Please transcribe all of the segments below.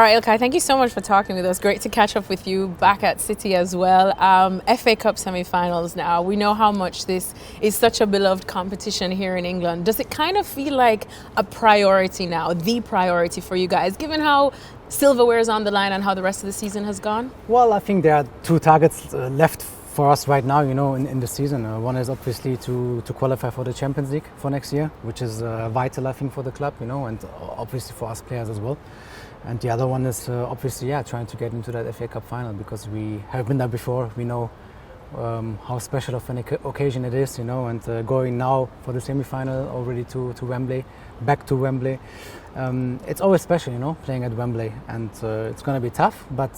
All right, Ilkay, thank you so much for talking with us. Great to catch up with you back at City as well. FA Cup semi-finals now. We know how much this is such a beloved competition here in England. Does it kind of feel like a priority now, the priority for you guys, given how silverware is on the line and how the rest of the season has gone? Well, I think there are two targets left for us right now, in the season. One is obviously to qualify for the Champions League for next year, which is vital, I think, for the club, and obviously for us players as well. And the other one is obviously, trying to get into that FA Cup final, because we have been there before. We know how special of an occasion it is, and going now for the semi-final already to Wembley, back to Wembley. It's always special, playing at Wembley, and it's going to be tough, but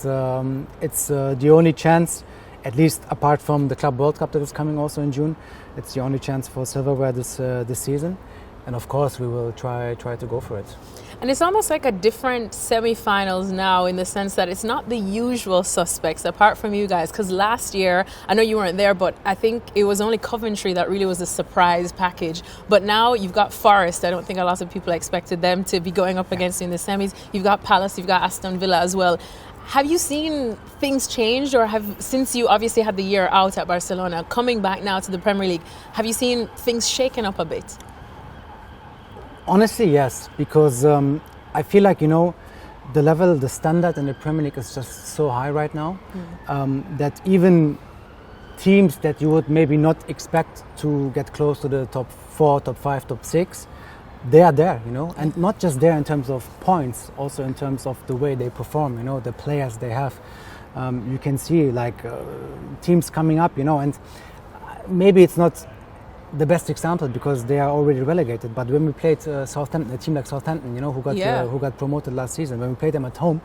it's the only chance, at least apart from the Club World Cup that is coming also in June. It's the only chance for silverware this season, and of course we will try to go for it. And it's almost like a different semi-finals now, in the sense that it's not the usual suspects apart from you guys, because last year, I know you weren't there, but I think it was only Coventry that really was a surprise package. But now you've got Forest. I don't think a lot of people expected them to be going up against you in the semis. You've got Palace, you've got Aston Villa as well. Have you seen things change, or since you obviously had the year out at Barcelona, coming back now to the Premier League, have you seen things shaken up a bit? Honestly, yes, because I feel like, the level, the standard in the Premier League is just so high right now, that even teams that you would maybe not expect to get close to the top 4, top 5, top 6, they are there, and not just there in terms of points, also in terms of the way they perform, the players they have. You can see teams coming up, and maybe it's not the best example because they are already relegated. But when we played Southampton, a team like Southampton, who got promoted last season, when we played them at home,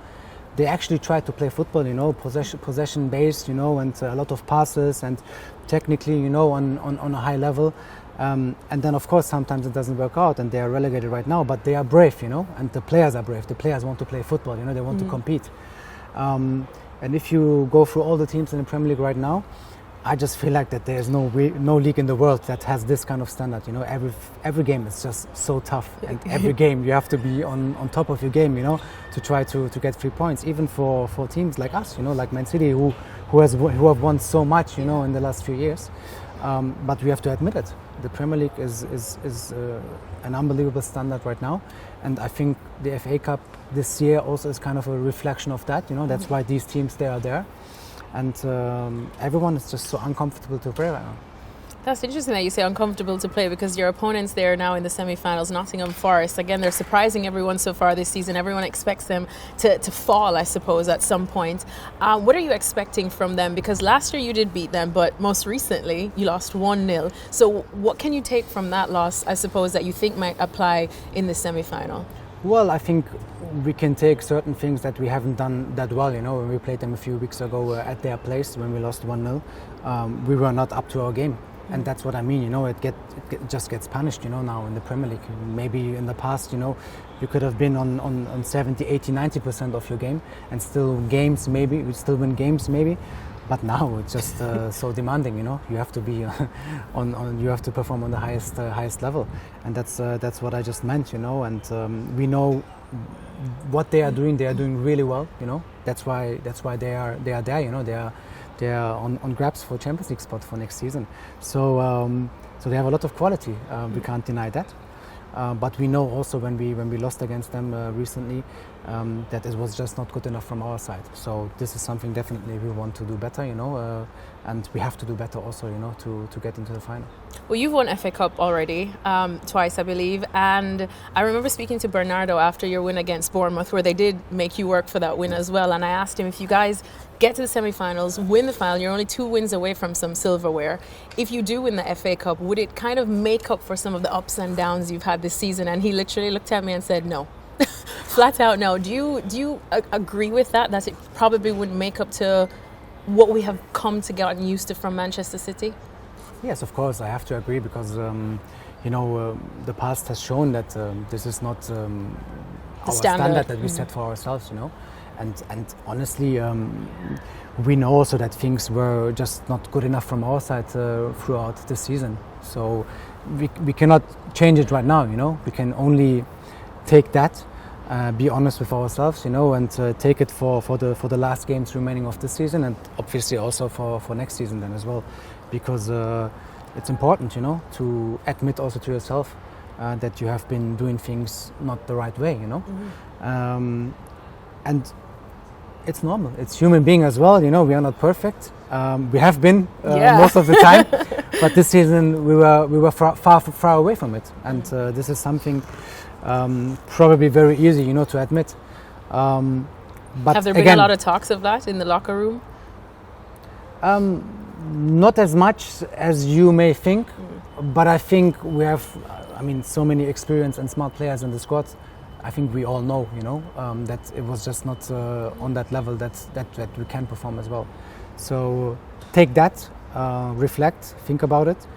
they actually tried to play football, possession based, and a lot of passes and technically, on a high level. And then of course sometimes it doesn't work out and they are relegated right now. But they are brave, and the players are brave. The players want to play football, they want to compete. And if you go through all the teams in the Premier League right now, I just feel like that there's no league in the world that has this kind of standard. Every game is just so tough, and every game you have to be on top of your game, to try to get 3 points. Even for teams like us, like Man City, who have won so much, in the last few years. But we have to admit it. The Premier League is an unbelievable standard right now, and I think the FA Cup this year also is kind of a reflection of that. That's why these teams they are there. And everyone is just so uncomfortable to play right now. That's interesting that you say uncomfortable to play, because your opponents there now in the semi-finals, Nottingham Forest, again, they're surprising everyone so far this season. Everyone expects them to fall, I suppose, at some point. What are you expecting from them? Because last year you did beat them, but most recently you lost 1-0. So what can you take from that loss, I suppose, that you think might apply in the semi-final? Well, I think we can take certain things that we haven't done that well. When we played them a few weeks ago at their place, when we lost 1-0, we were not up to our game. And that's what I mean, it just gets punished, now in the Premier League. Maybe in the past, you could have been on 70, 80, 90% of your game and still win games maybe. But now it's just so demanding, You have to be you have to perform on the highest level, and that's what I just meant, And we know what they are doing. They are doing really well, That's why they are there, They are on grabs for Champions League spot for next season. So they have a lot of quality. We can't deny that. But we know also when we lost against them recently, that it was just not good enough from our side. So this is something definitely we want to do better, and we have to do better also, to get into the final. Well, you've won FA Cup already, twice, I believe. And I remember speaking to Bernardo after your win against Bournemouth, where they did make you work for that win as well. And I asked him, if you guys get to the semi-finals, win the final, you're only 2 wins away from some silverware. If you do win the FA Cup, would it kind of make up for some of the ups and downs you've had this season? And he literally looked at me and said, no. Flat out no. Do you agree with that it probably wouldn't make up to what we have come to get used to from Manchester City? Yes, of course, I have to agree, because the past has shown that this is not our standard that we set for ourselves, And honestly, we know also that things were just not good enough from our side throughout the season. So we cannot change it right now, We can only take that be honest with ourselves, and take it for the last games remaining of the season, and obviously also for next season then as well, because it's important, to admit also to yourself that you have been doing things not the right way, and it's normal. It's human being as well, we are not perfect. We have been most of the time, but this season we were far away from it, and this is something probably very easy, to admit. But have there been again, a lot of talks of that in the locker room? Not as much as you may think, but I think we have, so many experienced and smart players in the squad. I think we all know, that it was just not on that level that we can perform as well. So take that, reflect, think about it.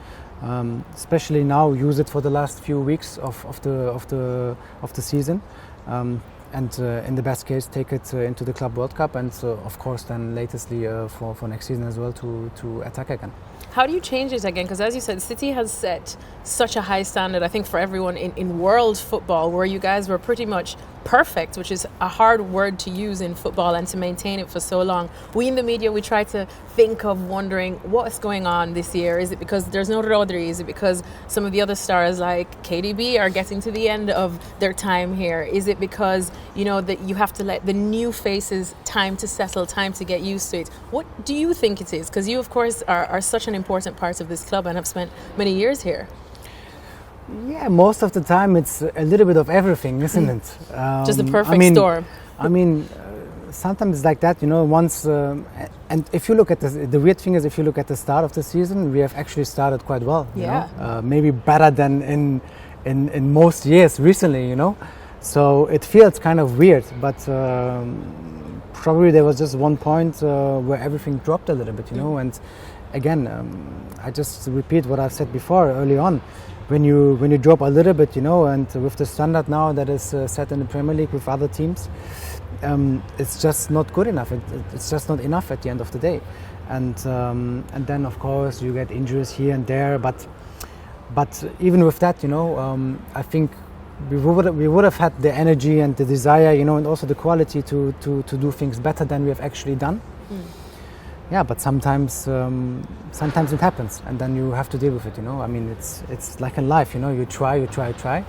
Especially now, use it for the last few weeks of the season, and in the best case, take it into the Club World Cup, and of course, then latestly for next season as well to attack again. How do you change it again? Because as you said, City has set such a high standard, I think, for everyone in world football, where you guys were pretty much perfect, which is a hard word to use in football, and to maintain it for so long. We in the media, we try to think of wondering what's going on this year. Is it because there's no Rodri? Is it because some of the other stars like KDB are getting to the end of their time here? Is it because, that you have to let the new faces time to settle, time to get used to it? What do you think it is? Because you, of course, are such an important part of this club and have spent many years here. Yeah, most of the time it's a little bit of everything, isn't it? Just the perfect storm. Sometimes it's like that, once, and if you look at the weird thing is, if you look at the start of the season, we have actually started quite well, maybe better than in most years recently, so it feels kind of weird, but probably there was just one point where everything dropped a little bit, and again, I just repeat what I've said before early on. When you drop a little bit, and with the standard now that is set in the Premier League with other teams, it's just not good enough. It's just not enough at the end of the day, and then of course you get injuries here and there. But even with that, I think we would have had the energy and the desire, and also the quality to do things better than we have actually done. Yeah, but sometimes it happens, and then you have to deal with it. It's like in life. You try.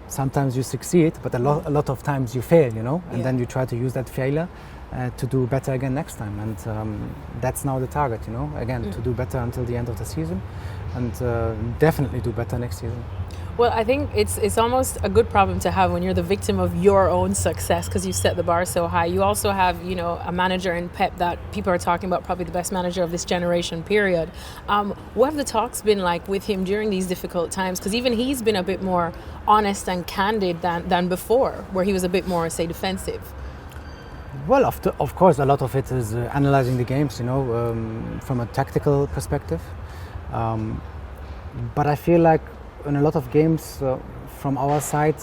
Sometimes you succeed, but a lot of times you fail. And then you try to use that failure to do better again next time. And that's now the target. Again, to do better until the end of the season, and definitely do better next season. Well, I think it's almost a good problem to have when you're the victim of your own success, because you set the bar so high. You also have, a manager in Pep that people are talking about, probably the best manager of this generation, period. What have the talks been like with him during these difficult times? Because even he's been a bit more honest and candid than before, where he was a bit more, say, defensive. Well, of course, a lot of it is analyzing the games, from a tactical perspective. But I feel like in a lot of games from our side,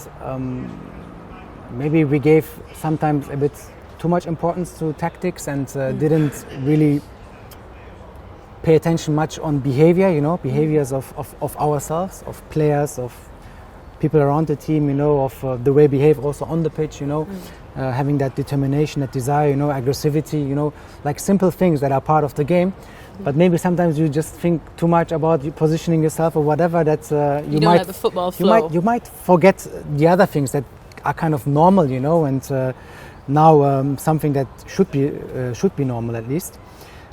maybe we gave sometimes a bit too much importance to tactics and didn't really pay attention much on behavior, behaviors of ourselves, of players, of people around the team, of the way we behave also on the pitch, having that determination, that desire, aggressivity, like simple things that are part of the game. But maybe sometimes you just think too much about positioning yourself or whatever that you don't let the football flow. You might forget the other things that are kind of normal, and now something that should be normal at least.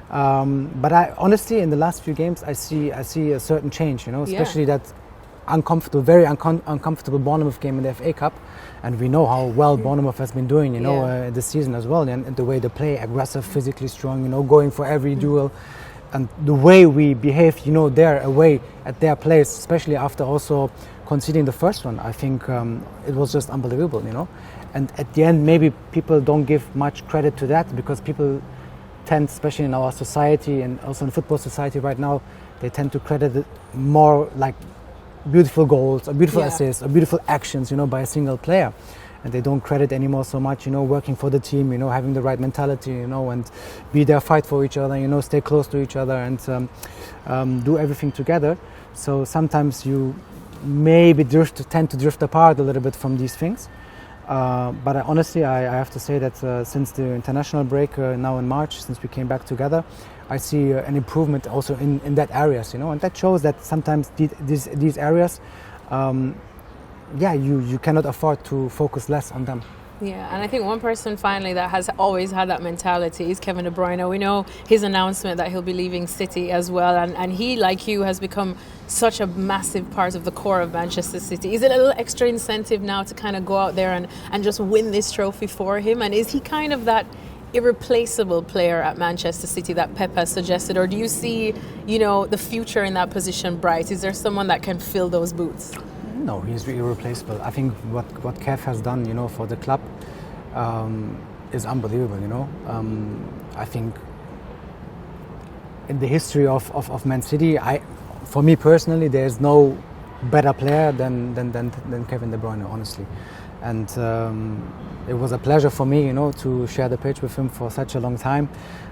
But I honestly, in the last few games, I see a certain change, especially that very uncomfortable Bournemouth game in the FA Cup, and we know how well Bournemouth has been doing, this season as well, and the way they play, aggressive, physically strong, going for every duel. And the way we behaved, there away at their place, especially after also conceding the first one, I think it was just unbelievable, And at the end, maybe people don't give much credit to that, because people tend, especially in our society and also in football society right now, they tend to credit it more like beautiful goals, or beautiful assists, or beautiful actions, by a single player. And they don't credit anymore so much, working for the team, having the right mentality, and be there, fight for each other, stay close to each other, and do everything together. So sometimes you maybe tend to drift apart a little bit from these things. But honestly, I have to say that since the international break now in March, since we came back together, I see an improvement also in that areas, and that shows that sometimes these areas, you cannot afford to focus less on them. Yeah, and I think one person finally that has always had that mentality is Kevin De Bruyne. We know his announcement that he'll be leaving City as well, and he, like you, has become such a massive part of the core of Manchester City. Is it a little extra incentive now to kind of go out there and just win this trophy for him? And is he kind of that irreplaceable player at Manchester City that Pep has suggested, or do you see, the future in that position bright? Is there someone that can fill those boots? No, he's irreplaceable. I think what Kev has done, for the club, is unbelievable. I think in the history of Man City, for me personally, there's no better player than Kevin De Bruyne, honestly. And it was a pleasure for me, to share the pitch with him for such a long time,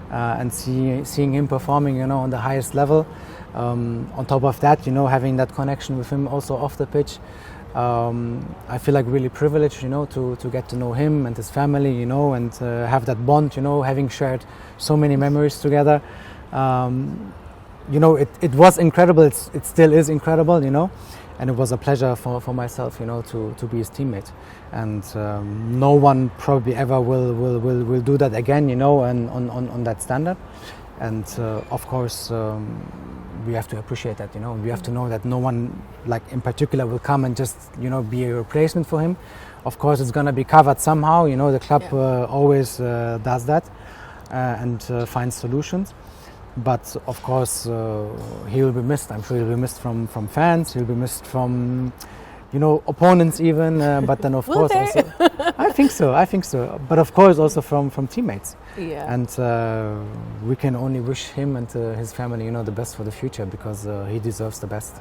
and seeing him performing, on the highest level. On top of that, having that connection with him also off the pitch, I feel like really privileged, to get to know him and his family, and have that bond, having shared so many memories together. It was incredible. It still is incredible, and it was a pleasure for myself, to be his teammate. And no one probably ever will do that again, and on that standard. And of course, we have to appreciate that, we have to know that no one, like in particular, will come and just, be a replacement for him. Of course, it's going to be covered somehow, the club always does that and finds solutions. But of course, he will be missed. I'm sure he'll be missed from fans, he'll be missed from, opponents even, but then of course also, I think so. But of course also from teammates. Yeah. And we can only wish him and his family, the best for the future, because he deserves the best.